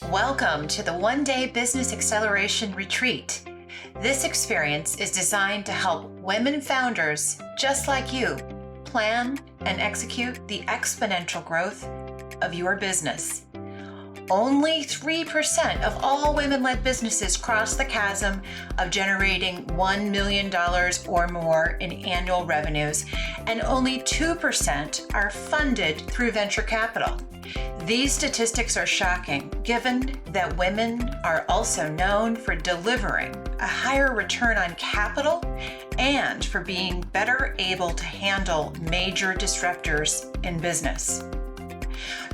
Welcome to the One Day Business Acceleration Retreat. This experience is designed to help women founders just like you plan and execute the exponential growth of your business. Only 3% of all women-led businesses cross the chasm of generating $1 million or more in annual revenues, and only 2% are funded through venture capital. These statistics are shocking, given that women are also known for delivering a higher return on capital and for being better able to handle major disruptors in business.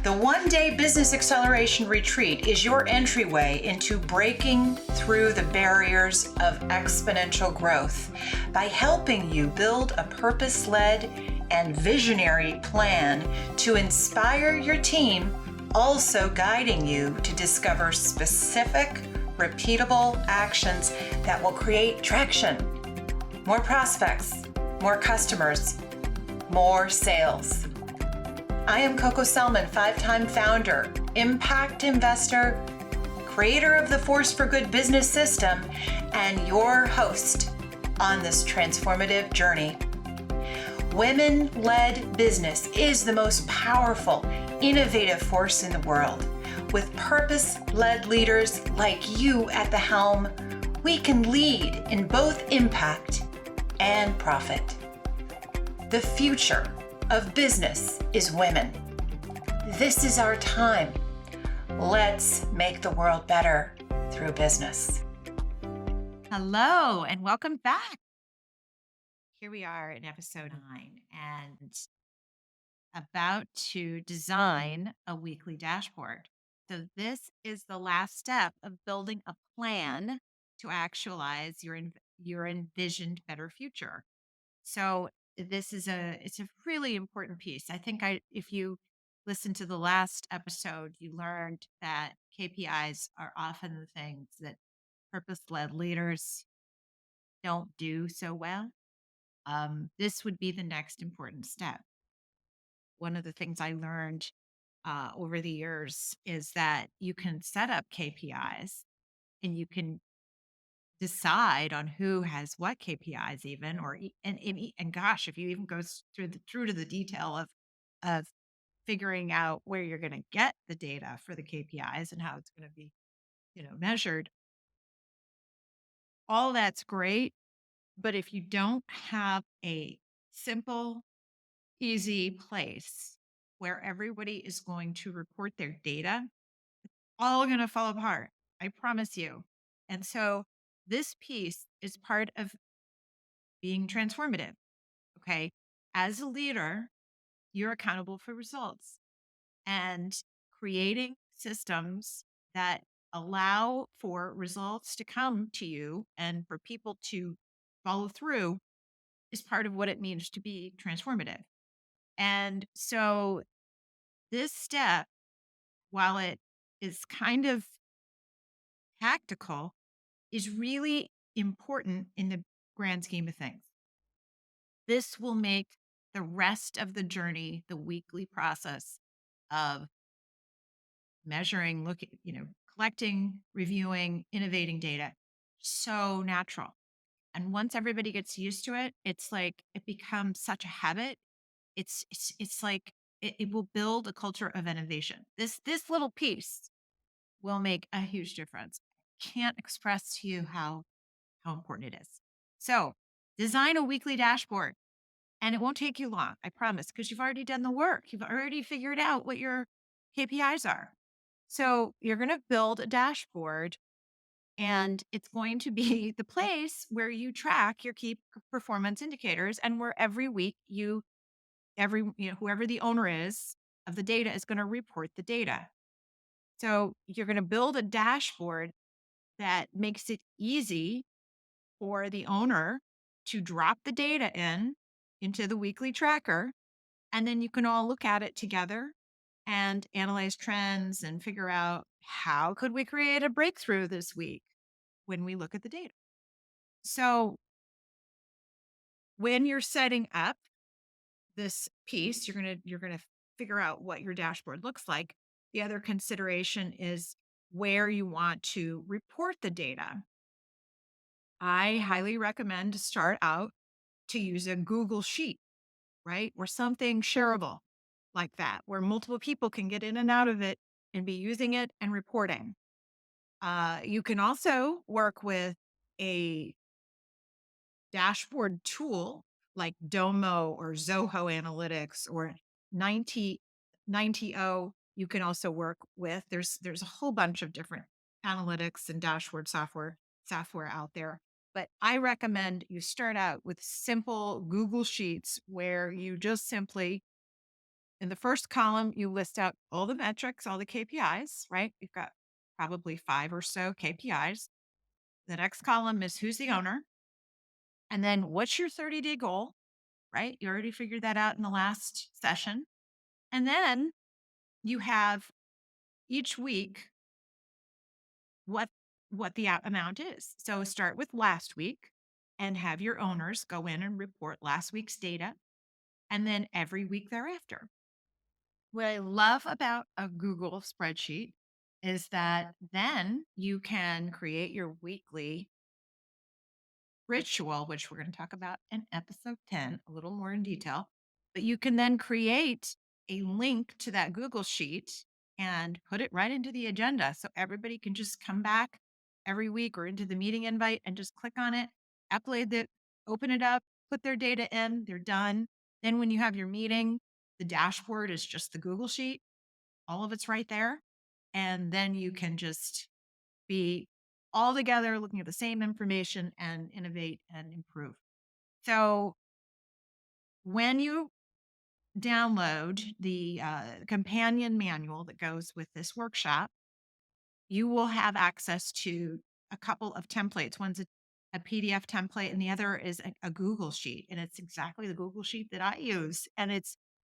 The One Day Business Acceleration Retreat is your entryway into breaking through the barriers of exponential growth by helping you build a purpose-led and visionary plan to inspire your team, also guiding you to discover specific, repeatable actions that will create traction, more prospects, more customers, more sales. I am Coco Selman, 5-time founder, impact investor, creator of the Force for Good business system, and your host on this transformative journey. Women-led business is the most powerful, innovative force in the world. With purpose-led leaders like you at the helm, we can lead in both impact and profit. The future of business is women. This is our time. Let's make the world better through business. Hello and welcome back. Here we are in episode 9 and about to design a weekly dashboard. So, this is the last step of building a plan to actualize your envisioned better future. So, it's a really important piece. I think if you listen to the last episode, you learned that KPIs are often the things that purpose-led leaders don't do so well. This would be the next important step. One of the things I learned over the years is that you can set up KPIs and you can decide on who has what KPIs even and gosh, if you even go through to the detail of figuring out where you're going to get the data for the KPIs and how it's going to be measured, all that's great. But if you don't have a simple, easy place where everybody is going to report their data, all going to fall apart. I promise you. And so this piece is part of being transformative. Okay. As a leader, you're accountable for results and creating systems that allow for results to come to you and for people to follow through is part of what it means to be transformative. And so this step, while it is kind of tactical, is really important in the grand scheme of things. This will make the rest of the journey, the weekly process of measuring, looking, collecting, reviewing, innovating data, so natural. And once everybody gets used to it, it's like it becomes such a habit. It's like it will build a culture of innovation. This little piece will make a huge difference. Can't express to you how important it is. So design a weekly dashboard, and it won't take you long, I promise, because you've already done the work. You've already figured out what your KPIs are. So you're going to build a dashboard, and it's going to be the place where you track your key performance indicators, and where every week whoever the owner is of the data is going to report the data. So you're going to build a dashboard that makes it easy for the owner to drop the data into the weekly tracker. And then you can all look at it together and analyze trends and figure out how could we create a breakthrough this week when we look at the data. So when you're setting up this piece, you're going to figure out what your dashboard looks like. The other consideration is where you want to report the data. I highly recommend to start out to use a Google Sheet, right? Or something shareable like that, where multiple people can get in and out of it and be using it and reporting. You can also work with a dashboard tool like Domo or Zoho Analytics or 90 you can also work with. There's a whole bunch of different analytics and dashboard software out there. But I recommend you start out with simple Google Sheets where you just simply in the first column you list out all the metrics, all the KPIs, right? You've got probably 5 or so KPIs. The next column is who's the owner, and then what's your 30-day goal, right? You already figured that out in the last session. And then you have each week what the amount is. So start with last week and have your owners go in and report last week's data and then every week thereafter. What I love about a Google spreadsheet is that then you can create your weekly ritual, which we're going to talk about in episode 10 a little more in detail. But you can then create a link to that Google Sheet and put it right into the agenda. So everybody can just come back every week or into the meeting invite and just click on it, upload it, open it up, put their data in, they're done. Then when you have your meeting, the dashboard is just the Google Sheet, all of it's right there. And then you can just be all together looking at the same information and innovate and improve. So when you download the companion manual that goes with this workshop, you will have access to a couple of templates. One's a PDF template, and the other is a Google sheet. And it's exactly the Google sheet that I use. And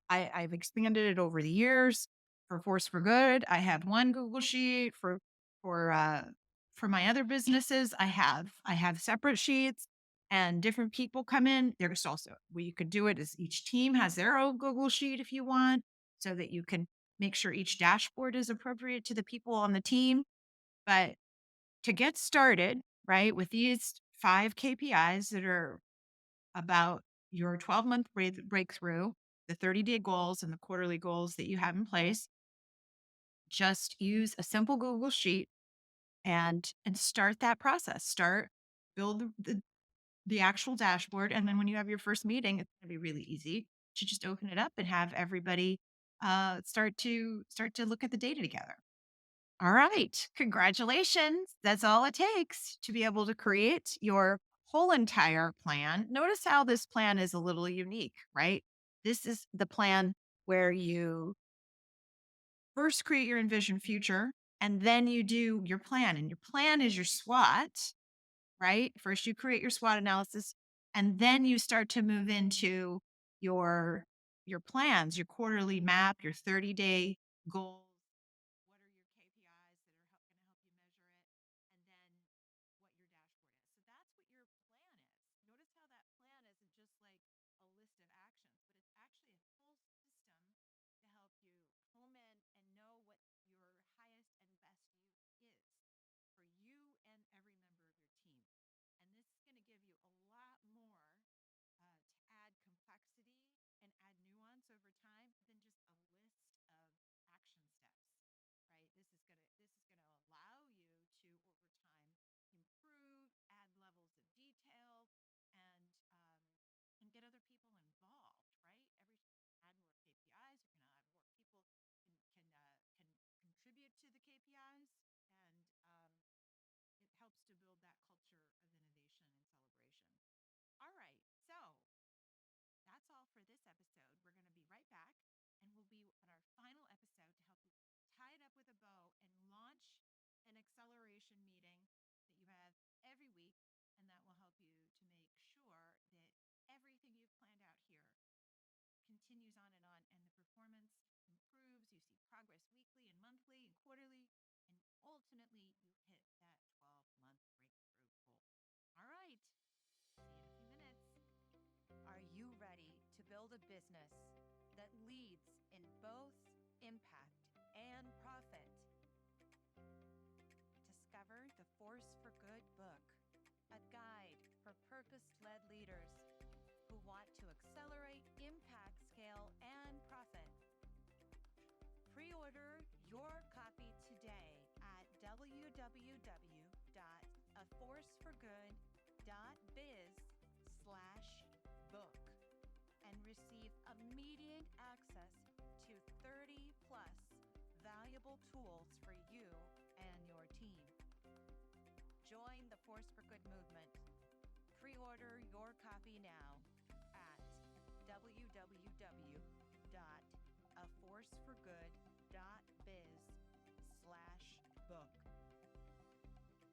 I've expanded it over the years for Force for Good. I have one Google sheet for uh, for my other businesses. I have separate sheets, and different people come in. There's also where you could do it is each team has their own Google sheet if you want, so that you can make sure each dashboard is appropriate to the people on the team. But to get started, right, with these 5 KPIs that are about your 12-month breakthrough, the 30-day goals and the quarterly goals that you have in place, just use a simple Google Sheet and start that process. Start build the actual dashboard, and then when you have your first meeting, it's going to be really easy to just open it up and have everybody start to look at the data together. All right. Congratulations. That's all it takes to be able to create your whole entire plan. Notice how this plan is a little unique, right? This is the plan where you first create your envisioned future and then you do your plan. And your plan is your SWOT, right? First, you create your SWOT analysis and then you start to move into your your plans, your quarterly map, your 30-day goals. What are your KPIs that are going to help you measure it? And then what your dashboard is. So that's what your plan is. Notice how that plan isn't just like a list of actions, but it's actually a full system to help you home in and know what your highest and best use is for you and every member of your team. And this is going to give you a lot more to add complexity and add nuance over time than just a list of action steps, right? This is going to allow you to over time improve, add levels of detail, and um, and get other people involved, right? Every time you add more KPIs, you're going to add more people can contribute to the KPIs, and it helps to build that culture of innovation and celebration. All right, so that's all for this episode. We're going to be right back, and we'll be on our final episode to help you tie it up with a bow and launch an acceleration meeting that you have every week. And that will help you to make sure that everything you've planned out here continues on, and the performance improves. You see progress weekly and monthly and quarterly, and ultimately you hit that 12-month breakthrough goal. All right, see you in a few minutes. Are you ready to build a business that leads in both impact and profit? The Force for Good book, a guide for purpose-led leaders who want to accelerate impact, scale, and profit. Pre-order your copy today at www.aforceforgood.biz/book and receive immediate access to 30 plus valuable tools for you and your team. Join the Force for Good movement. Pre-order your copy now at www.aforceforgood.biz/book.